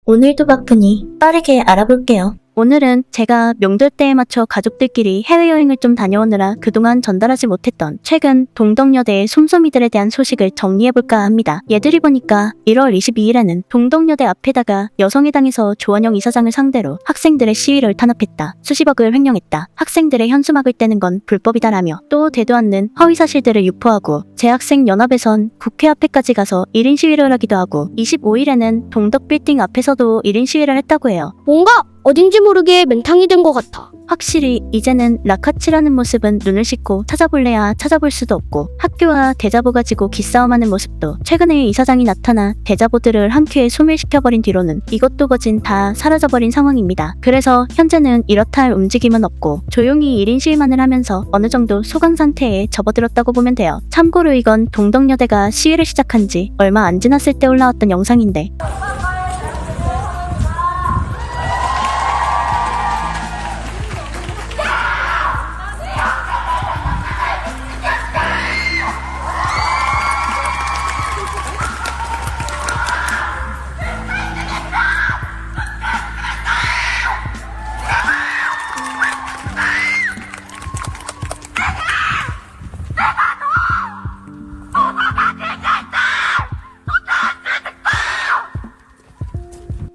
오늘도 바쁘니 빠르게 알아볼게요. 오늘은 제가 명절 때에 맞춰 가족들끼리 해외여행을 좀 다녀오느라 그동안 전달하지 못했던 최근 동덕여대의 솜솜이들에 대한 소식을 정리해볼까 합니다. 얘들이 보니까 1월 22일에는 동덕여대 앞에다가 여성의당에서 조원영 이사장을 상대로 학생들의 시위를 탄압했다. 수십억을 횡령했다. 학생들의 현수막을 떼는 건 불법이다라며 또 되도 않는 허위사실들을 유포하고 재학생연합에선 국회 앞에까지 가서 1인 시위를 하기도 하고 25일에는 동덕빌딩 앞에서도 1인 시위를 했다고 해요. 뭔가 어딘지 모르게 맹탕이 된 것 같아. 확실히 이제는 라카치라는 모습은 눈을 씻고 찾아볼래야 찾아볼 수도 없고 학교와 대자보 가지고 기싸움하는 모습도 최근에 이사장이 나타나 대자보들을 한 큐에 소멸시켜버린 뒤로는 이것도 거진 다 사라져버린 상황입니다. 그래서 현재는 이렇다 할 움직임은 없고 조용히 1인 시위만을 하면서 어느 정도 소강 상태에 접어들었다고 보면 돼요. 참고로 이건 동덕여대가 시위를 시작한 지 얼마 안 지났을 때 올라왔던 영상인데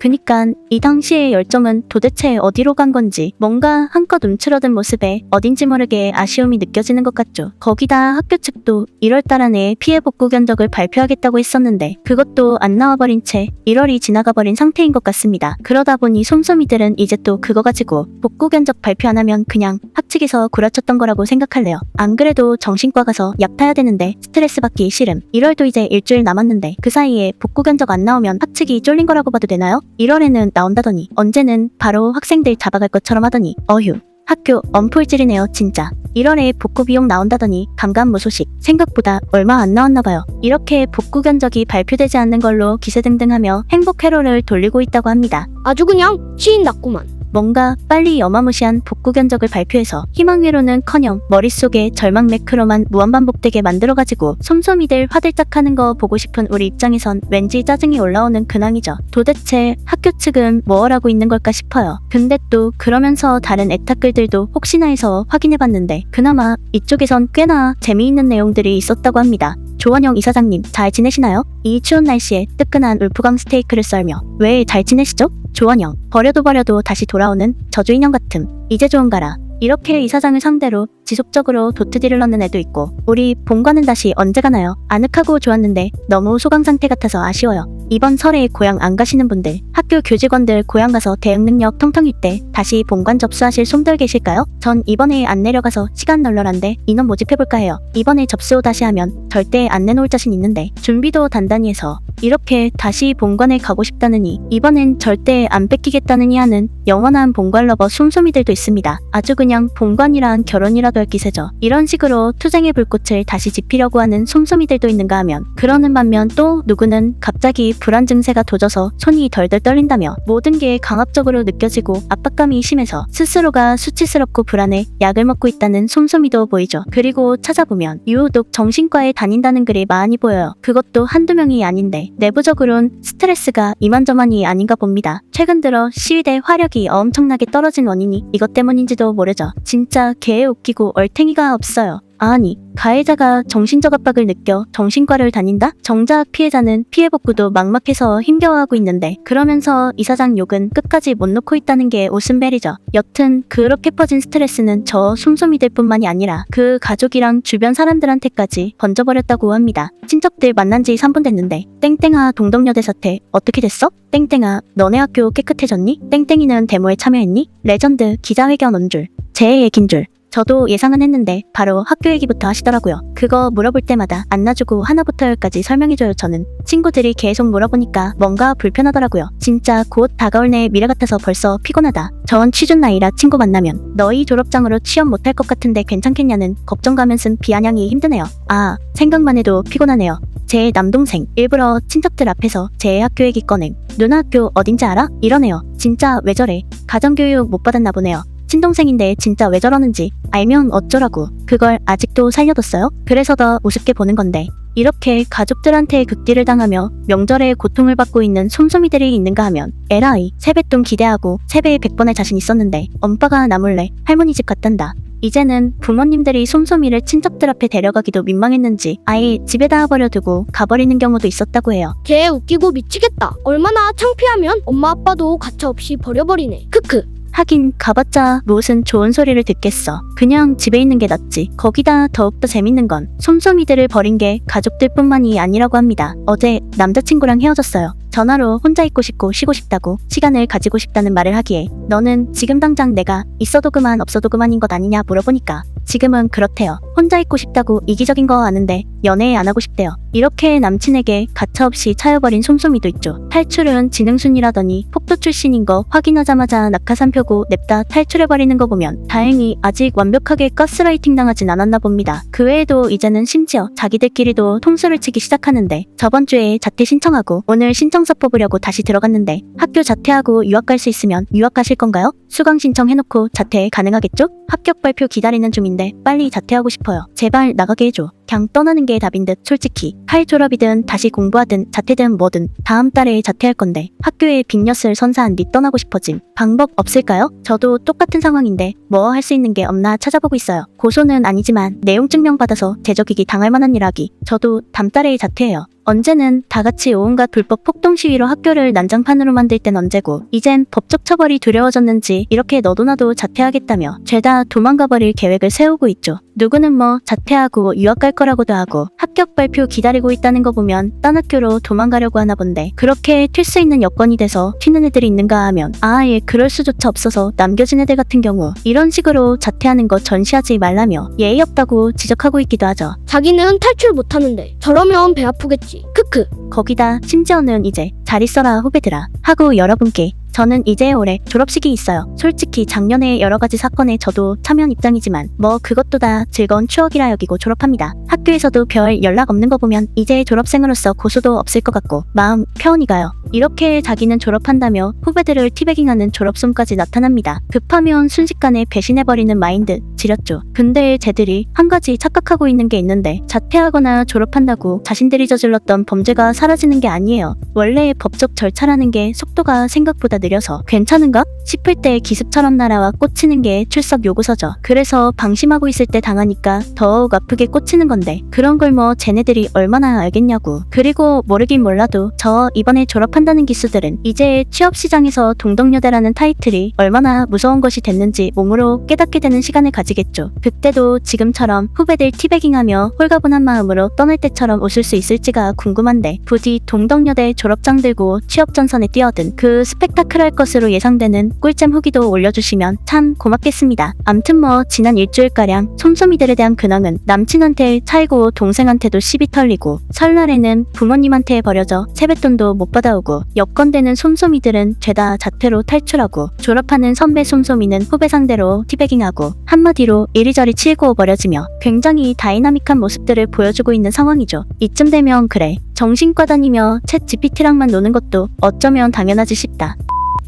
그니깐 이 당시의 열정은 도대체 어디로 간 건지 뭔가 한껏 움츠러든 모습에 어딘지 모르게 아쉬움이 느껴지는 것 같죠. 거기다 학교 측도 1월달 안에 피해 복구 견적을 발표하겠다고 했었는데 그것도 안 나와버린 채 1월이 지나가버린 상태인 것 같습니다. 그러다 보니 솜솜이들은 이제 또 그거 가지고 복구 견적 발표 안 하면 그냥 학측에서 구라쳤던 거라고 생각할래요. 안 그래도 정신과 가서 약 타야 되는데 스트레스 받기 싫음. 1월도 이제 일주일 남았는데 그 사이에 복구 견적 안 나오면 학측이 쫄린 거라고 봐도 되나요? 1월에는 나온다더니 언제는 바로 학생들 잡아갈 것처럼 하더니 어휴 학교 엄풀질이네요 진짜. 1월에 복구 비용 나온다더니 감감무소식. 생각보다 얼마 안 나왔나봐요. 이렇게 복구 견적이 발표되지 않는 걸로 기세등등하며 행복 회로를 돌리고 있다고 합니다. 아주 그냥 치인 났구만. 뭔가 빨리 어마무시한 복구 견적을 발표해서 희망회로는커녕 머릿속에 절망 매크로만 무한반복되게 만들어가지고 솜솜이들 화들짝하는 거 보고 싶은 우리 입장에선 왠지 짜증이 올라오는 근황이죠. 도대체 학교 측은 뭘 하고 있는 걸까 싶어요. 근데 또 그러면서 다른 애타글들도 혹시나 해서 확인해봤는데 그나마 이쪽에선 꽤나 재미있는 내용들이 있었다고 합니다. 조원영 이사장님 잘 지내시나요? 이 추운 날씨에 뜨끈한 울프강 스테이크를 썰며 왜 잘 지내시죠? 조원영 버려도 다시 돌아오는 저주인형 같음. 이제 좋은가라. 이렇게 이사장을 상대로 지속적으로 도트딜을 넣는 애도 있고 우리 본관은 다시 언제 가나요? 아늑하고 좋았는데 너무 소강 상태 같아서 아쉬워요. 이번 설에 고향 안 가시는 분들 학교 교직원들 고향 가서 대응 능력 텅텅일 때 다시 본관 접수하실 솜들 계실까요? 전 이번에 안 내려가서 시간 널널한데 인원 모집해볼까 해요. 이번에 접수 다시 하면 절대 안 내놓을 자신 있는데 준비도 단단히 해서 이렇게 다시 본관에 가고 싶다느니 이번엔 절대 안 뺏기겠다느니 하는 영원한 본관 러버 솜솜이들도 있습니다. 아주 그냥 본관이란 결혼이라도 할 기세죠. 이런 식으로 투쟁의 불꽃을 다시 지피려고 하는 솜솜이들도 있는가 하면 그러는 반면 또 누구는 갑자기 불안 증세가 도져서 손이 덜덜 떨린다며 모든 게 강압적으로 느껴지고 압박감이 심해서 스스로가 수치스럽고 불안해 약을 먹고 있다는 솜솜이도 보이죠. 그리고 찾아보면 유독 정신과에 다닌다는 글이 많이 보여요. 그것도 한두 명이 아닌데 내부적으론 스트레스가 이만저만이 아닌가 봅니다. 최근 들어 시위대 화력이 엄청나게 떨어진 원인이 이것 때문인지도 모르죠. 진짜 개에 웃기고 얼탱이가 없어요. 아니 가해자가 정신적 압박을 느껴 정신과를 다닌다? 정작 피해자는 피해 복구도 막막해서 힘겨워하고 있는데 그러면서 이사장 욕은 끝까지 못 놓고 있다는 게 웃음벨이죠. 여튼 그렇게 퍼진 스트레스는 저 솜솜이들 뿐만이 아니라 그 가족이랑 주변 사람들한테까지 번져버렸다고 합니다. 친척들 만난 지 3분 됐는데 땡땡아 동덕여대 사태 어떻게 됐어? 땡땡아 너네 학교 깨끗해졌니? 땡땡이는 데모에 참여했니? 레전드 기자회견 온 줄. 제 얘긴 줄. 저도 예상은 했는데 바로 학교 얘기부터 하시더라고요. 그거 물어볼 때마다 안 놔주고 하나부터 열까지 설명해줘요. 저는 친구들이 계속 물어보니까 뭔가 불편하더라고요. 진짜 곧 다가올 내 미래 같아서 벌써 피곤하다. 전 취준 나이라 친구 만나면 너희 졸업장으로 취업 못할 것 같은데 괜찮겠냐는 걱정가면 쓴 비아냥이 힘드네요. 아 생각만 해도 피곤하네요. 제 남동생 일부러 친척들 앞에서 제 학교 얘기 꺼냄. 누나 학교 어딘지 알아? 이러네요. 진짜 왜 저래? 가정교육 못 받았나 보네요. 친동생인데 진짜 왜 저러는지 알면 어쩌라고. 그걸 아직도 살려뒀어요? 그래서 더 우습게 보는 건데 이렇게 가족들한테 극딜을 당하며 명절에 고통을 받고 있는 솜솜이들이 있는가 하면 에라이 세뱃돈 기대하고 세배에 100번의 자신 있었는데 엄빠가 나 몰래 할머니 집 갔단다. 이제는 부모님들이 솜솜이를 친척들 앞에 데려가기도 민망했는지 아예 집에다 버려두고 가버리는 경우도 있었다고 해요. 걔 웃기고 미치겠다. 얼마나 창피하면 엄마 아빠도 가차없이 버려버리네. 크크. 하긴 가봤자 무슨 좋은 소리를 듣겠어. 그냥 집에 있는 게 낫지. 거기다 더욱더 재밌는 건 솜솜이들을 버린 게 가족들뿐만이 아니라고 합니다. 어제 남자친구랑 헤어졌어요. 전화로 혼자 있고 싶고 쉬고 싶다고 시간을 가지고 싶다는 말을 하기에 너는 지금 당장 내가 있어도 그만 없어도 그만인 것 아니냐 물어보니까 지금은 그렇대요. 혼자 있고 싶다고 이기적인 거 아는데 연애 안 하고 싶대요. 이렇게 남친에게 가차없이 차여버린 솜솜이도 있죠. 탈출은 지능순이라더니 폭도 출신인 거 확인하자마자 낙하산 펴고 냅다 탈출해버리는 거 보면 다행히 아직 완벽하게 가스라이팅 당하진 않았나 봅니다. 그 외에도 이제는 심지어 자기들끼리도 통수를 치기 시작하는데 저번 주에 자퇴 신청하고 오늘 신청서 뽑으려고 다시 들어갔는데 학교 자퇴하고 유학 갈 수 있으면 유학 가실 건가요? 수강 신청해놓고 자퇴 가능하겠죠? 합격 발표 기다리는 중인데 빨리 자퇴하고 싶어요. 제발 나가게 해줘. 그냥 떠나는 게 답인 듯 솔직히. 하이 졸업이든 다시 공부하든 자퇴든 뭐든 다음 달에 자퇴할 건데 학교에 빅엿을 선사한 뒤 떠나고 싶어짐. 방법 없을까요? 저도 똑같은 상황인데 뭐 할 수 있는 게 없나 찾아보고 있어요. 고소는 아니지만 내용 증명 받아서 제적이기 당할 만한 일 하기. 저도 다음 달에 자퇴해요. 언제는 다 같이 온갖 불법 폭동 시위로 학교를 난장판으로 만들 땐 언제고 이젠 법적 처벌이 두려워졌는지 이렇게 너도나도 자퇴하겠다며 죄다 도망가버릴 계획을 세우고 있죠. 누구는 뭐 자퇴하고 유학 갈 거라고도 하고 합격 발표 기다리고 있다는 거 보면 딴 학교로 도망가려고 하나 본데 그렇게 튈 수 있는 여건이 돼서 튀는 애들이 있는가 하면 아예 그럴 수조차 없어서 남겨진 애들 같은 경우 이런 식으로 자퇴하는 거 전시하지 말라며 예의 없다고 지적하고 있기도 하죠. 자기는 탈출 못하는데 저러면 배 아프겠지. 크크. 거기다 심지어는 이제 잘 있어라 후배들아 하고 여러분께 저는 이제 올해 졸업식이 있어요. 솔직히 작년에 여러 가지 사건에 저도 참여한 입장이지만 뭐 그것도 다 즐거운 추억이라 여기고 졸업합니다. 학교에서도 별 연락 없는 거 보면 이제 졸업생으로서 고소도 없을 것 같고 마음 편히 가요. 이렇게 자기는 졸업한다며 후배들을 티베깅하는 졸업송까지 나타납니다. 급하면 순식간에 배신해버리는 마인드 지렸죠. 근데 쟤들이 한 가지 착각하고 있는 게 있는데 자퇴하거나 졸업한다고 자신들이 저질렀던 범죄가 사라지는 게 아니에요. 원래 법적 절차라는 게 속도가 생각보다 느려서 괜찮은가 싶을 때 기습처럼 날아와 꽂히는 게 출석 요구서죠. 그래서 방심하고 있을 때 당하니까 더욱 아프게 꽂히는 건데 그런 걸 뭐 쟤네들이 얼마나 알겠냐고. 그리고 모르긴 몰라도 저 이번에 졸업한다는 기수들은 이제 취업시장에서 동덕여대라는 타이틀이 얼마나 무서운 것이 됐는지 몸으로 깨닫게 되는 시간을 가지겠죠. 그때도 지금처럼 후배들 티베깅하며 홀가분한 마음으로 떠날 때처럼 웃을 수 있을지가 궁금한데 부디 동덕여대 졸업장 들고 취업전선에 뛰어든 그 스펙타클할 것으로 예상되는 꿀잼 후기도 올려주시면 참 고맙겠습니다. 암튼 뭐 지난 일주일가량 솜솜이들에 대한 근황은 남친한테 차이고 동생한테도 시비 털리고 설날에는 부모님한테 버려져 세뱃돈도 못 받아오고 여건되는 솜솜이들은 죄다 자퇴로 탈출하고 졸업하는 선배 솜솜이는 후배 상대로 티베깅하고 한마디로 이리저리 치고 버려지며 굉장히 다이나믹한 모습들을 보여주고 있는 상황이죠. 이쯤 되면 그래 정신과 다니며 챗 GPT랑만 노는 것도 어쩌면 당연하지 싶다.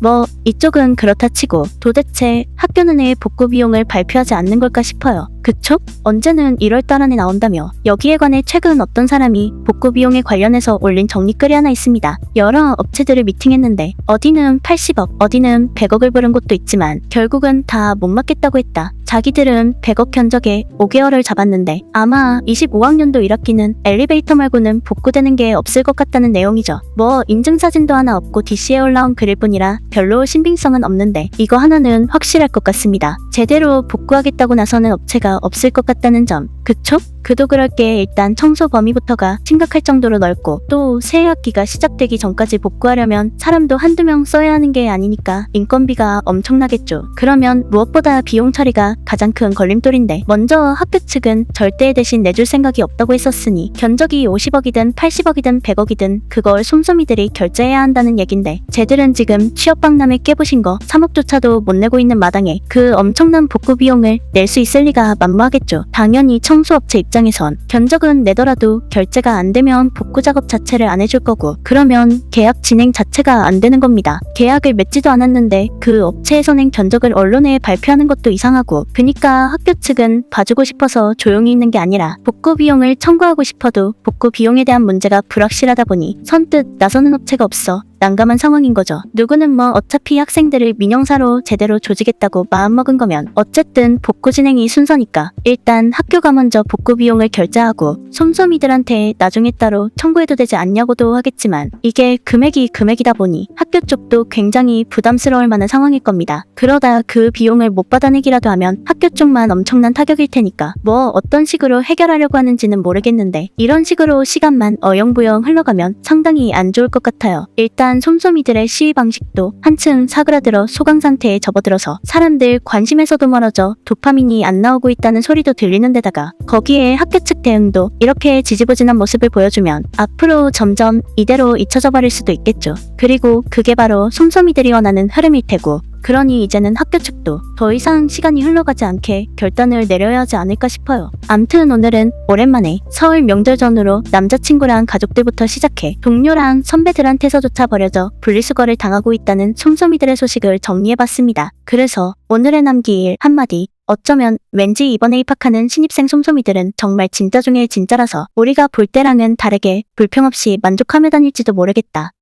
뭐 이쪽은 그렇다 치고 도대체 학교는 왜 복구 비용을 발표하지 않는 걸까 싶어요. 그쵸? 언제는 1월달 안에 나온다며 여기에 관해 최근 어떤 사람이 복구 비용에 관련해서 올린 정리글이 하나 있습니다. 여러 업체들을 미팅했는데 어디는 80억, 어디는 100억을 부른 곳도 있지만 결국은 다 못 맞겠다고 했다. 자기들은 100억 견적에 5개월을 잡았는데 아마 25학년도 1학기는 엘리베이터 말고는 복구되는 게 없을 것 같다는 내용이죠. 뭐 인증사진도 하나 없고 DC에 올라온 글일 뿐이라 별로 신빙성은 없는데 이거 하나는 확실할 것 같습니다. 제대로 복구하겠다고 나서는 업체가 없을 것 같다는 점. 그쵸? 그도 그럴 게 일단 청소 범위부터가 심각할 정도로 넓고 또 새 학기가 시작되기 전까지 복구하려면 사람도 한두 명 써야 하는 게 아니니까 인건비가 엄청나겠죠. 그러면 무엇보다 비용 처리가 가장 큰 걸림돌인데 먼저 학교 측은 절대 대신 내줄 생각이 없다고 했었으니 견적이 50억이든 80억이든 100억이든 그걸 솜솜이들이 결제해야 한다는 얘긴데 쟤들은 지금 취업박람회 깨부신 거 3억조차도 못 내고 있는 마당에 그 엄청난 엄청난 복구 비용을 낼 수 있을 리가 만무하겠죠. 당연히 청소업체 입장에선 견적은 내더라도 결제가 안 되면 복구 작업 자체를 안 해줄 거고, 그러면 계약 진행 자체가 안 되는 겁니다. 계약을 맺지도 않았는데 그 업체에서 낸 견적을 언론에 발표하는 것도 이상하고, 그니까 학교 측은 봐주고 싶어서 조용히 있는 게 아니라 복구 비용을 청구하고 싶어도 복구 비용에 대한 문제가 불확실하다 보니 선뜻 나서는 업체가 없어 난감한 상황인 거죠. 누구는 뭐 어차피 학생들을 민영사로 제대로 조지겠다고 마음먹은 거면 어쨌든 복구 진행이 순서니까 일단 학교가 먼저 복구 비용을 결제하고 솜솜이들한테 나중에 따로 청구해도 되지 않냐고도 하겠지만, 이게 금액이다 보니 학교 쪽도 굉장히 부담스러울 만한 상황일 겁니다. 그러다 그 비용을 못 받아내기라도 하면 학교 쪽만 엄청난 타격일 테니까 뭐 어떤 식으로 해결하려고 하는지는 모르겠는데, 이런 식으로 시간만 어영부영 흘러가면 상당히 안 좋을 것 같아요. 일단 솜솜이들의 시위 방식도 한층 사그라들어 소강 상태에 접어들어서 사람들 관심에서도 멀어져 도파민이 안 나오고 있다는 소리도 들리는 데다가 거기에 학교 측 대응도 이렇게 지지부진한 모습을 보여주면 앞으로 점점 이대로 잊혀져 버릴 수도 있겠죠. 그리고 그게 바로 솜솜이들이 원하는 흐름일 테고, 그러니 이제는 학교 측도 더 이상 시간이 흘러가지 않게 결단을 내려야 하지 않을까 싶어요. 암튼 오늘은 오랜만에 서울 명절 전후로 남자친구랑 가족들부터 시작해 동료랑 선배들한테서조차 버려져 분리수거를 당하고 있다는 솜솜이들의 소식을 정리해봤습니다. 그래서 오늘의 남기일 한마디: 어쩌면 왠지 이번에 입학하는 신입생 솜솜이들은 정말 진짜 중에 진짜라서 우리가 볼 때랑은 다르게 불평 없이 만족하며 다닐지도 모르겠다.